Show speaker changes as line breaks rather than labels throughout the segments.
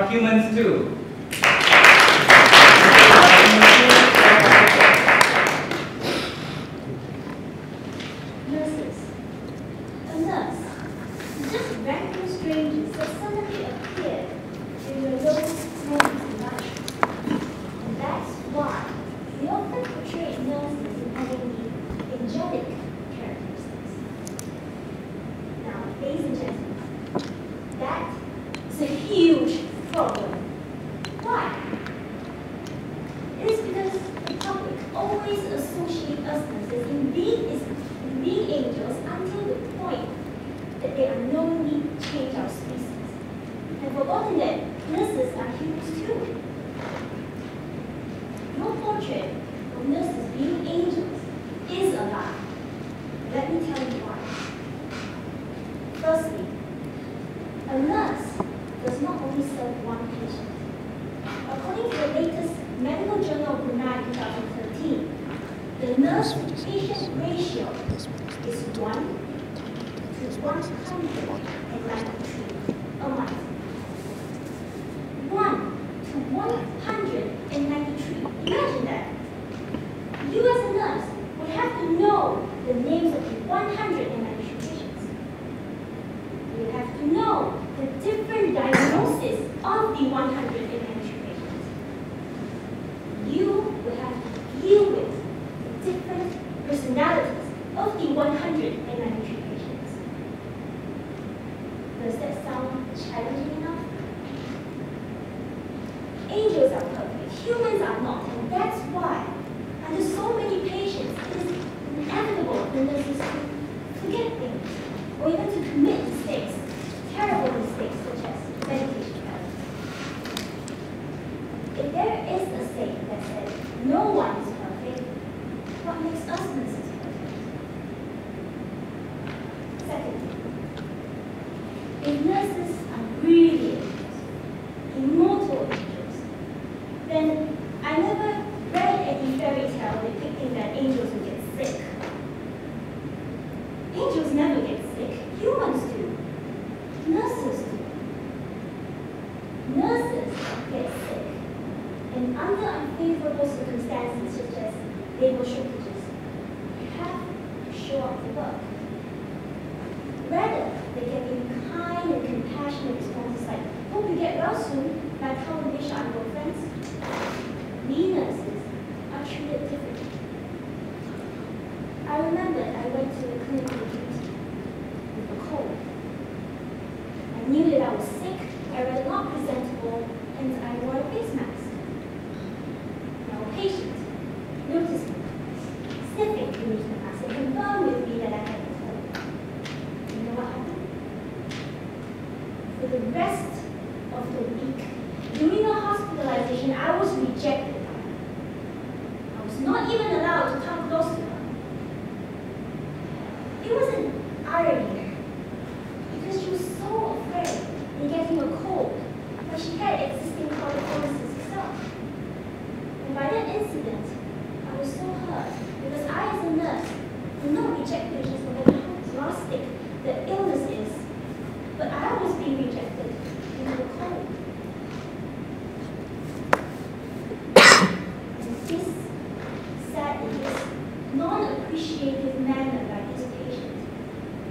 are humans too.
Nurses. A nurse. Just random strangers that suddenly appear in your low moments in life. And that's why we often portray nurses in having the angelic characteristics. Now, ladies and gentlemen, that is a huge problem. Why? It is because the public always associates us nurses in being angels until the point that they unknowingly change our species, and forgotten that nurses are humans too. Your portrait of nurses being angels is a lie. Let me tell you why. Firstly, a nurse does not only serve one patient. According to the latest Medical Journal of Brunei 2013, the nurse-patient ratio is 1 to 193 a month. 1 to 193. Imagine that. You as a nurse would have to know the names of the 193 patients. You would have to know the different diagnoses of the 193 patients. You would have to deal with the different personalities of the 193 patients. Does that sound challenging enough? Angels are perfect, humans are not, and that's why, under so many patients, it is inevitable for nurses to forget things, or even to commit mistakes, terrible mistakes such as medication errors. If there is a saying that says, no one is perfect, what makes us nurses perfect? Second, if nurses are really angels, immortal angels, then I never read any fairy tale depicting that angels will get sick. Angels never get sick, humans do. Nurses do. Nurses get sick, and under unfavorable circumstances such as labor shortages, have to show up to work. Rather, they get in kind and compassionate responses like, hope you get well soon, like how we wish our were friends. We nurses are treated differently. I remember I went to the clinical duty with a cold. I knew that I was sick, I was not presentable, and I wore a face mask. Now a patient noticed me, sniffing beneath the mask, and confirmed with me that I had a cold. You know what happened? For the rest of the week, during a hospitalization, I was rejected. I was not even allowed to come close to her. It was an irony, because she was so afraid in getting a cold, but she had existing chronic illnesses herself. And by that incident, I was so hurt, because I, as a nurse, do not reject patients no matter how drastic the illness is, but I was being rejected due to the cold. This sadly, this non-appreciative manner by this patient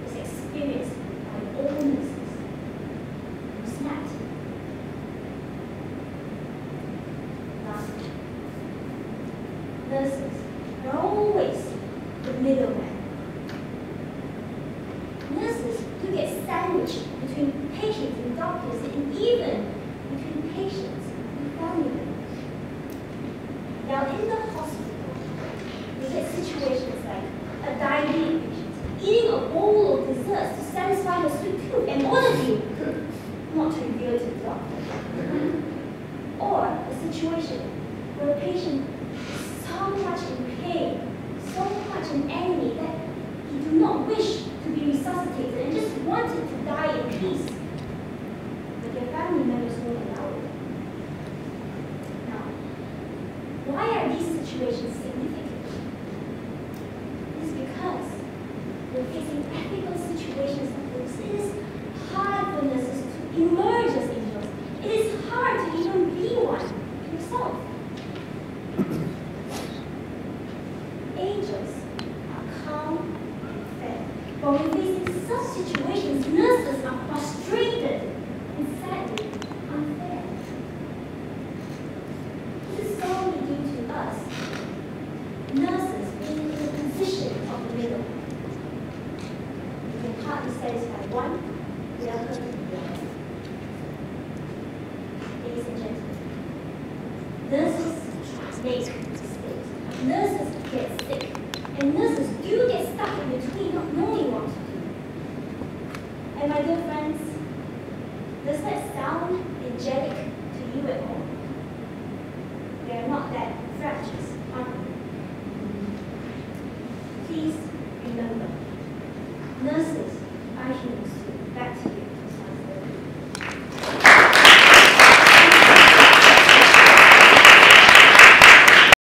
is experienced by all nurses who snapped. Lastly, nurses are always the middleman. Nurses do get sandwiched between patients and doctors, and even between patients and family members. Now, in the hospital, we get situations like a diabetic patient eating a bowl of desserts to satisfy her sweet tooth and order you not to reveal it to the doctor. Or a situation where a patient is so much in pain, so much in agony that he do not wish to be resuscitated and just wanted to die in peace, but their family members won't allow it. Now, why are these situations significant? It is because we're facing ethical situations like this. It is hard for nurses to emerge as angels. It is hard Nurses make mistakes. Nurses